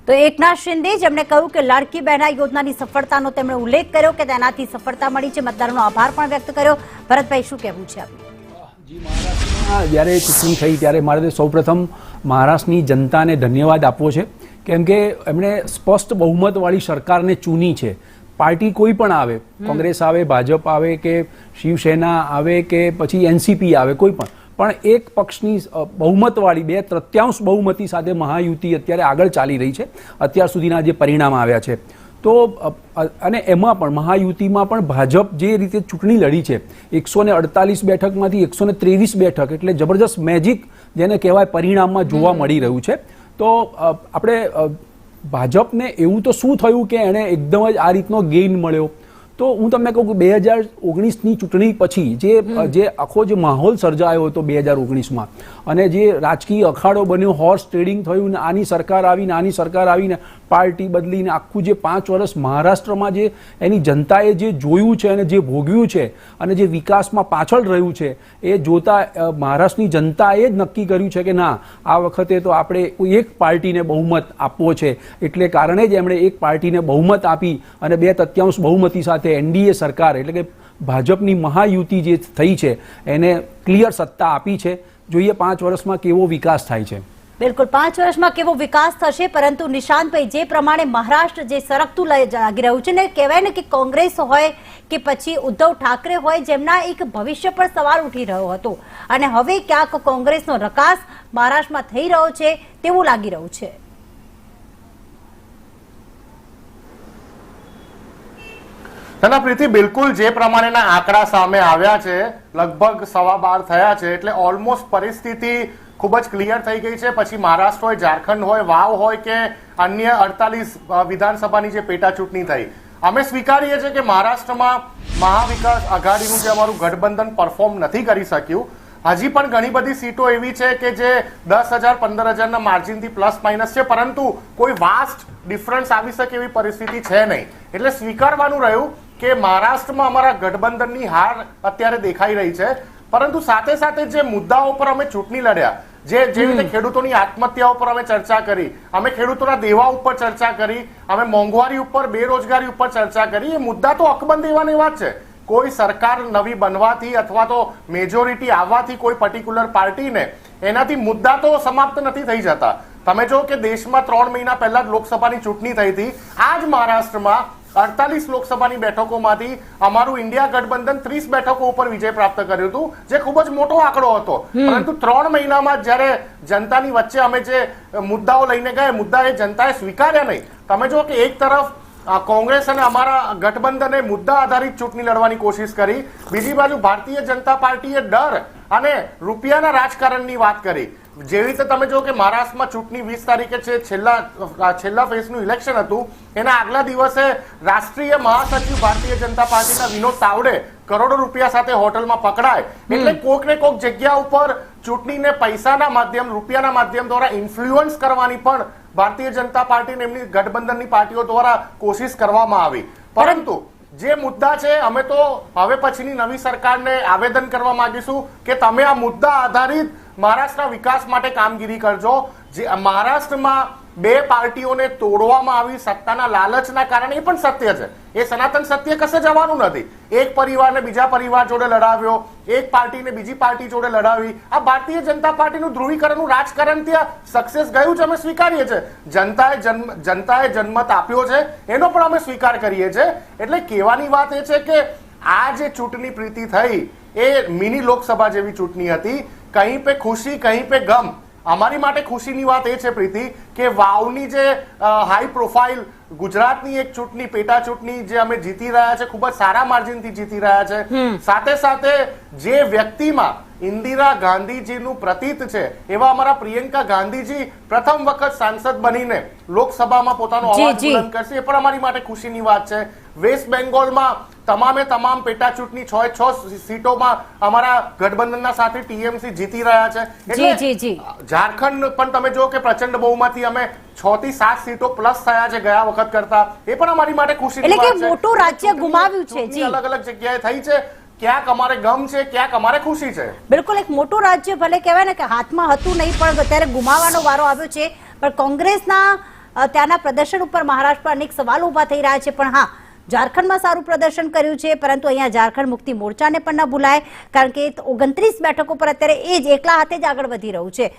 તો એકનાથ શિંદે જેમણે કહ્યું કે લાડકી બહેના યોજનાની સફળતાનો તેમણે ઉલ્લેખ કર્યો કે તેનાથી સફળતા મળી છે, મતદારોનો આભાર પણ વ્યક્ત કર્યો. ભરતભાઈ, શું કહેવું છે આપનું? જી, મહારાષ્ટ્રમાં જ્યારે ચૂંટણી થઈ ત્યારે મારે સૌપ્રથમ મહારાષ્ટ્રની જનતાને ધન્યવાદ આપવો છે, કેમ કે એમણે સ્પષ્ટ બહુમતવાળી સરકારને ચૂની છે. પાર્ટી કોઈ પણ આવે, કોંગ્રેસ આવે, ભાજપ આવે કે શિવસેના આવે કે પછી એનસીપી આવે, કોઈ પણ એક પક્ષની બહુમતવાળી 2/3 બહુમતી સાથે મહાયુતિ અત્યારે આગળ ચાલી રહી છે. અત્યાર સુધીના જે પરિણામ આવ્યા છે તો અને એમાં પણ મહાયુતિમાં પણ ભાજપ જે રીતે ચૂંટણી લડી છે 148 બેઠકમાંથી 123 બેઠક, એટલે જબરજસ્ત મેજિક જેને કહેવાય પરિણામમાં જોવા મળી રહ્યું છે. તો આપણે ભાજપને એવું તો શું થયું કે એણે એકદમ જ આ રીતનો ગેઇન મળ્યો? તો હું તમને કહું કે 2019ની ચૂંટણી પછી જે આખો જે માહોલ સર્જાયો હતો 2019માં અને જે રાજકીય અખાડો બન્યો, હોર્સ ટ્રેડિંગ થયું ને આની સરકાર આવીને પાર્ટી બદલીને આખું જે 5 વર્ષ મહારાષ્ટ્રમાં જે એની જનતાએ જે જોયું છે અને જે ભોગવ્યું છે અને જે વિકાસમાં પાછળ રહ્યું છે એ જોતા મહારાષ્ટ્રની જનતાએ જ નક્કી કર્યું છે કે ના, આ વખતે તો આપણે એક પાર્ટીને બહુમત આપવો છે. એટલે કારણે જ એમણે એક પાર્ટીને બહુમત આપી અને 2/3 બહુમતી સાથે એનડીએ સરકાર એટલે કે ભાજપની મહાયુતિ જે થઈ છે એને ક્લિયર સત્તા આપી છે. જોઈએ 5 વર્ષમાં કેવો વિકાસ થાય છે. બિલકુલ, 5 વર્ષમાં કેવો વિકાસ થશે. પરંતુ નિશાંતભાઈ, જે પ્રમાણે મહારાષ્ટ્ર જે સરકતું લાગી રહ્યું છે ને, કહેવાય ને કે કોંગ્રેસ હોય કે પછી ઉદ્ધવ ઠાકરે હોય, જેમના એક ભવિષ્ય પર સવાલ ઉઠી રહ્યો હતો અને હવે ક્યાંક કોંગ્રેસનો રકાસ મહારાષ્ટ્રમાં થઈ રહ્યો છે તેવું લાગી રહ્યું છે. ના પ્રીતિ, બિલકુલ જે પ્રમાણેના આંકડા સામે આવ્યા છે, લગભગ 12:15 થયા છે, એટલે ઓલમોસ્ટ પરિસ્થિતિ ખૂબ જ ક્લિયર થઈ ગઈ છે. પછી મહારાષ્ટ્ર હોય, ઝારખંડ હોય, વાવ હોય કે અન્ય 48 વિધાનસભાની જે પેટા ચૂંટણી થઈ, અમે સ્વીકારીએ છીએ કે મહારાષ્ટ્રમાં મહાવિકાસ આઘાડીનું જે અમારું ગઠબંધન પરફોર્મ નથી કરી શક્યું. હજી પણ ઘણી બધી સીટો એવી છે કે જે 10,000 15,000ના માર્જિનથી પ્લસ માઇનસ છે, પરંતુ કોઈ વાસ્ટ ડિફરન્સ આવી શકે એવી પરિસ્થિતિ છે નહીં. એટલે સ્વીકારવાનું રહ્યું કે મહારાષ્ટ્રમાં અમારા ગઠબંધનની હાર અત્યારે દેખાઈ રહી છે. પરંતુ સાથે સાથે જે મુદ્દાઓ પર અમે ચૂંટણી લડ્યા, જે રીતે ખેડૂતોની આત્મહત્યાઓ પર અમે ચર્ચા કરી, અમે ખેડૂતોના દેવા ઉપર ચર્ચા કરી, અમે મોંઘવારી ઉપર, બેરોજગારી ઉપર ચર્ચા કરી, એ મુદ્દા તો અકબંધ એવાની વાત છે. કોઈ સરકાર નવી બનવાથી અથવા તો મેજોરિટી આવવાથી કોઈ પર્ટિક્યુલર પાર્ટીને એનાથી મુદ્દા તો સમાપ્ત નથી થઈ જતા. તમે જો કે દેશમાં 3 મહિના પહેલા જ લોકસભાની ચૂંટણી થઈ હતી. આ જ મહારાષ્ટ્રમાં 48 લોકસભાની બેઠકોમાંથી અમારું ઇન્ડિયા ગઠબંધન 30 બેઠકો ઉપર વિજય પ્રાપ્ત કર્યું હતું, જે ખૂબ જ મોટો આંકડો હતો. પરંતુ 3 મહિનામાં જ્યારે જનતાની વચ્ચે અમે જે મુદ્દાઓ લઈને ગયા, મુદ્દા એ જનતાએ સ્વીકાર્યા નહીં. તમે જો કે એક તરફ કોંગ્રેસ અને અમારા ગઠબંધને મુદ્દા આધારિત ચૂંટણી લડવાની કોશિશ કરી, બીજી બાજુ ભારતીય જનતા પાર્ટીએ ડર અને રૂપિયાના રાજકારણની વાત કરી. જેવી રીતે તમે જો કે મહારાષ્ટ્રમાં ચૂંટણી 20 તારીખે છે, છેલ્લા ફેઝનું ઇલેક્શન હતું, એના આગલા દિવસે રાષ્ટ્રીય મહાસચિવ ભારતીય જનતા પાર્ટીના વિનોદ તાવડે કરોડો રૂપિયા સાથે હોટલમાં પકડાય. એટલે કોક ને કોક જગ્યા ઉપર ચૂંટણીને પૈસાના માધ્યમ, રૂપિયાના માધ્યમ દ્વારા ઇન્ફ્લુઅન્સ કરવાની પણ ભારતીય જનતા પાર્ટીને એમની ગઠબંધનની પાર્ટીઓ દ્વારા કોશિશ કરવામાં આવી. પરંતુ જે મુદ્દા છે, અમે તો હવે પછીની નવી સરકારને આવેદન કરવા માંગીશું કે તમે આ મુદ્દા આધારિત મહારાષ્ટ્રના વિકાસ માટે કામગીરી કરજો. જે મહારાષ્ટ્રમાં 2 પાર્ટીઓને તોડવામાં આવી સત્તાના લાલચના કારણે, એ પણ સત્ય છે, એ સનાતન સત્ય કશે જવાનું નથી. એક પરિવારને બીજા પરિવાર જોડે લડાવ્યો, એક પાર્ટીને બીજી પાર્ટી જોડે લડાવી. આ ભારતીય જનતા પાર્ટીનું ધ્રુવીકરણનું રાજકારણ ત્યાં સક્સેસ ગયું છે, અમે સ્વીકારીએ છીએ. જનતાએ જનમત આપ્યો છે, એનો પણ અમે સ્વીકાર કરીએ છીએ. એટલે કહેવાની વાત એ છે કે આ જે ચૂંટણી પ્રીતિ થઈ એ મિની લોકસભા જેવી ચૂંટણી હતી. કहीं पे ખુશી, કहीं पे ગમ. અમારી માટે ખુશીની વાત એ છે પ્રીતિ કે વાવની જે હાઈ પ્રોફાઇલ ગુજરાતની એક ચૂંટણી, પેટા ચૂંટણી જે અમે જીતી રહ્યા છે, ખૂબ જ સારા માર્જિનથી જીતી રહ્યા છે. સાથે સાથે જે વ્યક્તિમાં ઇન્દિરા ગાંધીજીનું પ્રતીત છે એવા અમારા પ્રિયંકા ગાંધીજી પ્રથમ વખત સાંસદ બનીને લોકસભામાં પોતાનો અવાજ બુલંદ કરશે, એ પણ અમારી માટે ખુશીની વાત છે. વેસ્ટ બેંગોલમાં તમામ પેટા ચૂંટણી 6 સીટોમાં અમારા ગઠબંધનના સાથે ટીએમસી જીતી રહ્યા છે. એટલે ઝારખંડ પણ તમે જો કે પ્રચંડ બહુમતી અમે 6 થી 7 સીટો પ્લસ થયા છે ગયા વખત કરતા, એ પણ અમારી માટે ખુશીની વાત છે. એટલે કે મોટું રાજ્ય ગુમાવ્યું છે, અલગ અલગ જગ્યાએ થઈ છે. ક્યાંક અમારે ગમ છે, ક્યાંક અમારે ખુશી છે. બિલકુલ, એક મોટું રાજ્ય ભલે કહેવાય ને કે હાથમાં હતું નહીં, પણ અત્યારે ગુમાવવાનો વારો આવ્યો છે. પણ કોંગ્રેસના ત્યાંના પ્રદર્શન ઉપર મહારાષ્ટ્ર પર અનેક સવાલો ઊભા થઈ રહ્યા છે, પણ હા, ઝારખંડમાં સારું પ્રદર્શન કર્યું છે, પરંતુ અહીંયા ઝારખંડ મુક્તિ મોરચાને પણ ન ભૂલાય, કારણ કે 29 બેઠકો પર અત્યારે એ જ એકલા હાથે જ આગળ વધી રહ્યું છે.